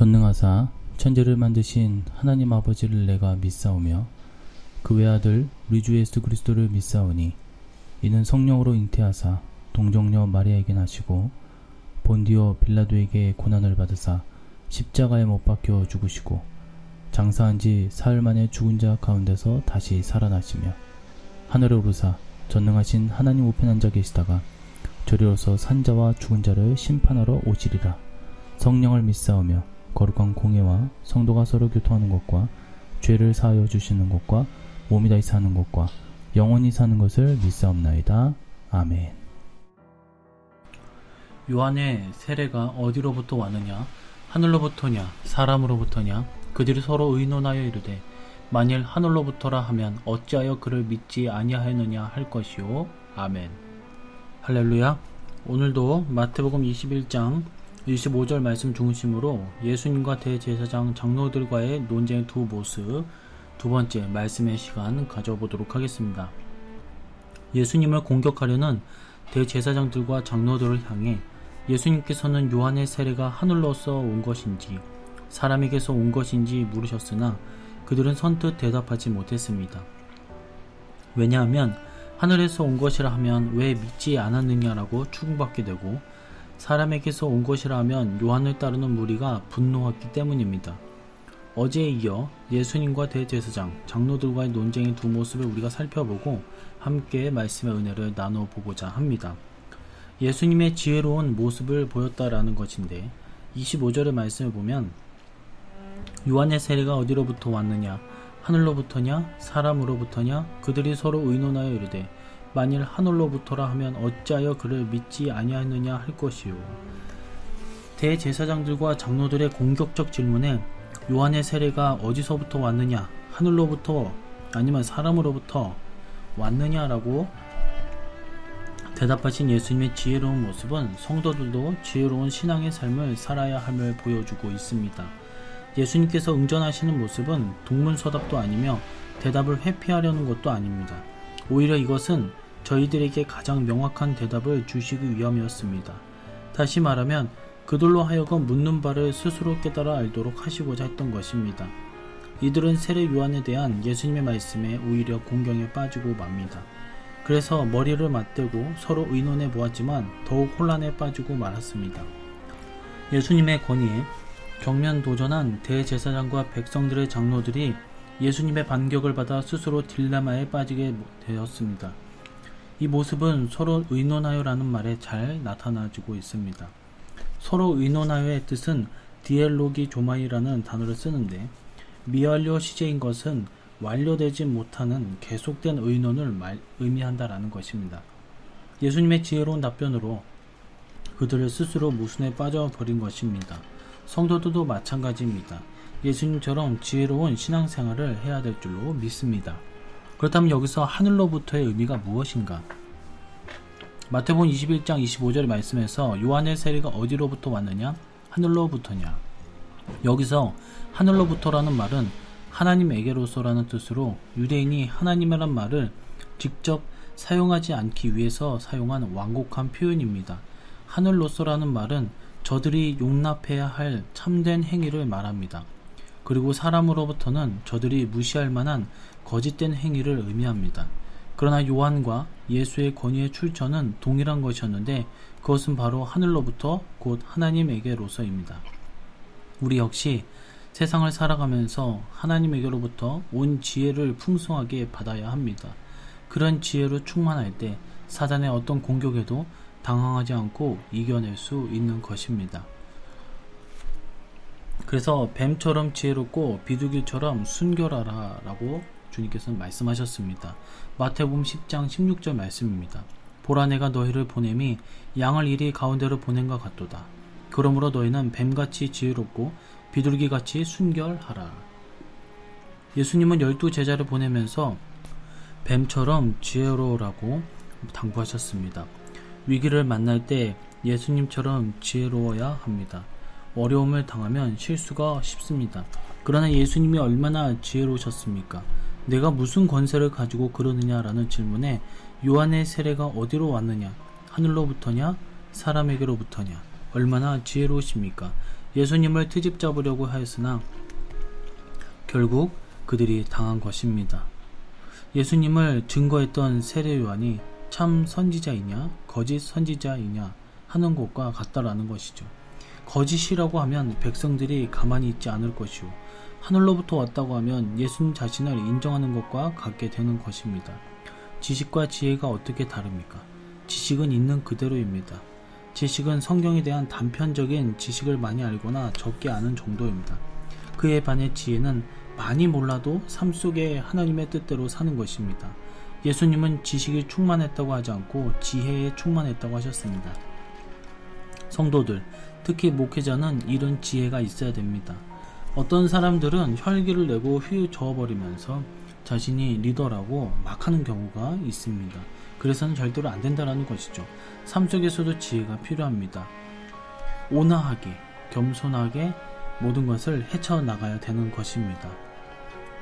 전능하사 천지를 만드신 하나님 아버지를 내가 믿사오며 그 외아들 우리 주 예수 그리스도를 믿사오니 이는 성령으로 잉태하사 동정녀 마리아에게 나시고 본디오 빌라도에게 고난을 받으사 십자가에 못 박혀 죽으시고 장사한 지 사흘 만에 죽은 자 가운데서 다시 살아나시며 하늘에 오르사 전능하신 하나님 우편에 앉아 계시다가 저리로서 산자와 죽은 자를 심판하러 오시리라. 성령을 믿사오며 거룩한 공예와 성도가 서로 교통하는 것과 죄를 사하여 주시는 것과 몸이 다시 사는 것과 영원히 사는 것을 믿사옵나이다. 아멘. 요한의 세례가 어디로부터 왔느냐? 하늘로부터냐? 사람으로부터냐? 그들이 서로 의논하여 이르되 만일 하늘로부터라 하면 어찌하여 그를 믿지 아니하였느냐 할 것이요. 아멘. 할렐루야. 오늘도 마태복음 21장 25절 말씀 중심으로 예수님과 대제사장 장로들과의 논쟁의 두 모습, 두 번째 말씀의 시간 가져보도록 하겠습니다. 예수님을 공격하려는 대제사장들과 장로들을 향해 예수님께서는 요한의 세례가 하늘로서 온 것인지 사람에게서 온 것인지 물으셨으나 그들은 선뜻 대답하지 못했습니다. 왜냐하면 하늘에서 온 것이라 하면 왜 믿지 않았느냐라고 추궁받게 되고 사람에게서 온 것이라 하면 요한을 따르는 무리가 분노했기 때문입니다. 어제에 이어 예수님과 대제사장, 장로들과의 논쟁의 두 모습을 우리가 살펴보고 함께 말씀의 은혜를 나눠보고자 합니다. 예수님의 지혜로운 모습을 보였다라는 것인데 25절의 말씀을 보면 요한의 세례가 어디로부터 왔느냐? 하늘로부터냐? 사람으로부터냐? 그들이 서로 의논하여 이르되 만일 하늘로부터라 하면 어찌하여 그를 믿지 아니하느냐 할 것이요. 대제사장들과 장로들의 공격적 질문에 요한의 세례가 어디서부터 왔느냐? 하늘로부터 아니면 사람으로부터 왔느냐라고 대답하신 예수님의 지혜로운 모습은 성도들도 지혜로운 신앙의 삶을 살아야 함을 보여주고 있습니다. 예수님께서 응전하시는 모습은 동문서답도 아니며 대답을 회피하려는 것도 아닙니다. 오히려 이것은 저희들에게 가장 명확한 대답을 주시기 위함이었습니다. 다시 말하면 그들로 하여금 묻는 바를 스스로 깨달아 알도록 하시고자 했던 것입니다. 이들은 세례 요한에 대한 예수님의 말씀에 오히려 공경에 빠지고 맙니다. 그래서 머리를 맞대고 서로 의논해 보았지만 더욱 혼란에 빠지고 말았습니다. 예수님의 권위에 정면 도전한 대제사장과 백성들의 장로들이 예수님의 반격을 받아 스스로 딜레마에 빠지게 되었습니다. 이 모습은 서로 의논하여라는 말에 잘 나타나지고 있습니다. 서로 의논하여의 뜻은 디엘로기 조마이라는 단어를 쓰는데 미완료 시제인 것은 완료되지 못하는 계속된 의논을 의미한다라는 것입니다. 예수님의 지혜로운 답변으로 그들을 스스로 모순에 빠져버린 것입니다. 성도들도 마찬가지입니다. 예수님처럼 지혜로운 신앙생활을 해야 될 줄로 믿습니다. 그렇다면 여기서 하늘로부터의 의미가 무엇인가? 마태복음 21장 25절의 말씀에서 요한의 세례가 어디로부터 왔느냐? 하늘로부터냐? 여기서 하늘로부터라는 말은 하나님에게로서라는 뜻으로 유대인이 하나님이란 말을 직접 사용하지 않기 위해서 사용한 완곡한 표현입니다. 하늘로서라는 말은 저들이 용납해야 할 참된 행위를 말합니다. 그리고 사람으로부터는 저들이 무시할 만한 거짓된 행위를 의미합니다. 그러나 요한과 예수의 권위의 출처는 동일한 것이었는데 그것은 바로 하늘로부터 곧 하나님에게로서입니다. 우리 역시 세상을 살아가면서 하나님에게로부터 온 지혜를 풍성하게 받아야 합니다. 그런 지혜로 충만할 때 사단의 어떤 공격에도 당황하지 않고 이겨낼 수 있는 것입니다. 그래서 뱀처럼 지혜롭고 비둘기처럼 순결하라 라고 주님께서는 말씀하셨습니다. 마태복음 10장 16절 말씀입니다. 보라 내가 너희를 보냄이 양을 이리 가운데로 보냄과 같도다. 그러므로 너희는 뱀같이 지혜롭고 비둘기같이 순결하라. 예수님은 12제자를 보내면서 뱀처럼 지혜로우라고 당부하셨습니다. 위기를 만날 때 예수님처럼 지혜로워야 합니다. 어려움을 당하면 실수가 쉽습니다. 그러나 예수님이 얼마나 지혜로우셨습니까? 내가 무슨 권세를 가지고 그러느냐라는 질문에 요한의 세례가 어디로 왔느냐? 하늘로부터냐? 사람에게로부터냐? 얼마나 지혜로우십니까? 예수님을 트집 잡으려고 하였으나 결국 그들이 당한 것입니다. 예수님을 증거했던 세례 요한이 참 선지자이냐 거짓 선지자이냐 하는 것과 같다라는 것이죠. 거짓이라고 하면 백성들이 가만히 있지 않을 것이요, 하늘로부터 왔다고 하면 예수님 자신을 인정하는 것과 같게 되는 것입니다. 지식과 지혜가 어떻게 다릅니까? 지식은 있는 그대로입니다. 지식은 성경에 대한 단편적인 지식을 많이 알거나 적게 아는 정도입니다. 그에 반해 지혜는 많이 몰라도 삶 속에 하나님의 뜻대로 사는 것입니다. 예수님은 지식이 충만했다고 하지 않고 지혜에 충만했다고 하셨습니다. 성도들, 특히 목회자는 이런 지혜가 있어야 됩니다. 어떤 사람들은 혈기를 내고 휘저어버리면서 자신이 리더라고 막 하는 경우가 있습니다. 그래서는 절대로 안 된다는 것이죠. 삶 속에서도 지혜가 필요합니다. 온화하게, 겸손하게 모든 것을 헤쳐나가야 되는 것입니다.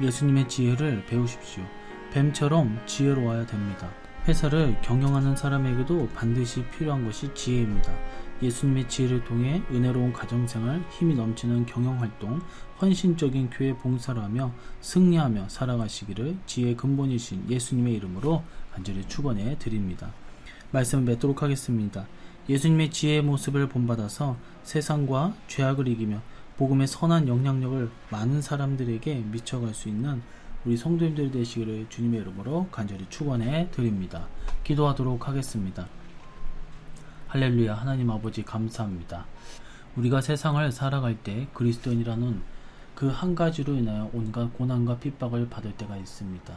예수님의 지혜를 배우십시오. 뱀처럼 지혜로워야 됩니다. 회사를 경영하는 사람에게도 반드시 필요한 것이 지혜입니다. 예수님의 지혜를 통해 은혜로운 가정생활, 힘이 넘치는 경영활동, 헌신적인 교회 봉사를 하며 승리하며 살아가시기를 지혜의 근본이신 예수님의 이름으로 간절히 축원해 드립니다. 말씀을 맺도록 하겠습니다. 예수님의 지혜의 모습을 본받아서 세상과 죄악을 이기며 복음의 선한 영향력을 많은 사람들에게 미쳐갈 수 있는 우리 성도님들이 되시기를 주님의 이름으로 간절히 축원해 드립니다. 기도하도록 하겠습니다. 할렐루야. 하나님 아버지 감사합니다. 우리가 세상을 살아갈 때 그리스도인이라는 그 한 가지로 인하여 온갖 고난과 핍박을 받을 때가 있습니다.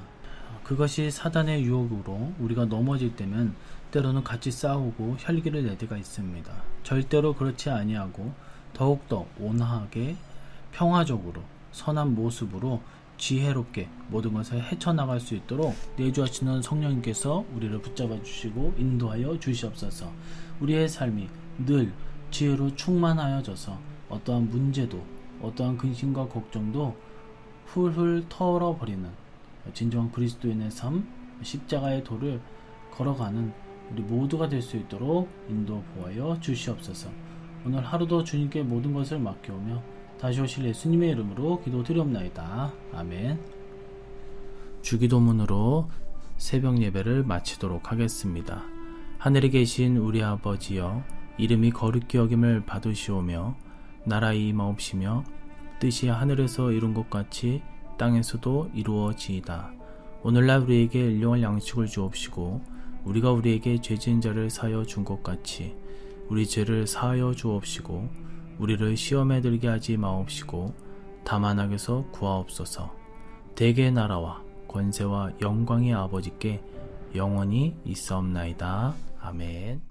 그것이 사단의 유혹으로 우리가 넘어질 때면 때로는 같이 싸우고 혈기를 낼 때가 있습니다. 절대로 그렇지 아니하고 더욱더 온화하게 평화적으로 선한 모습으로 지혜롭게 모든 것을 헤쳐나갈 수 있도록 내주하시는 성령님께서 우리를 붙잡아 주시고 인도하여 주시옵소서. 우리의 삶이 늘 지혜로 충만하여져서 어떠한 문제도 어떠한 근심과 걱정도 훌훌 털어버리는 진정한 그리스도인의 삶, 십자가의 도를 걸어가는 우리 모두가 될 수 있도록 인도 보하여 주시옵소서. 오늘 하루도 주님께 모든 것을 맡겨오며 다시 오실 예수님의 이름으로 기도드리옵나이다. 아멘. 주기도문으로 새벽 예배를 마치도록 하겠습니다. 하늘에 계신 우리 아버지여, 이름이 거룩히 여김을 받으시오며 나라의 임하옵시며 뜻이 하늘에서 이룬 것 같이 땅에서도 이루어지이다. 오늘날 우리에게 일용할 양식을 주옵시고 우리가 우리에게 죄 지은 자를 사하여 준 것 같이 우리 죄를 사하여 주옵시고 우리를 시험에 들게 하지 마옵시고 다만 악에서 구하옵소서. 대개의 나라와 권세와 영광의 아버지께 영원히 있사옵나이다. 아멘.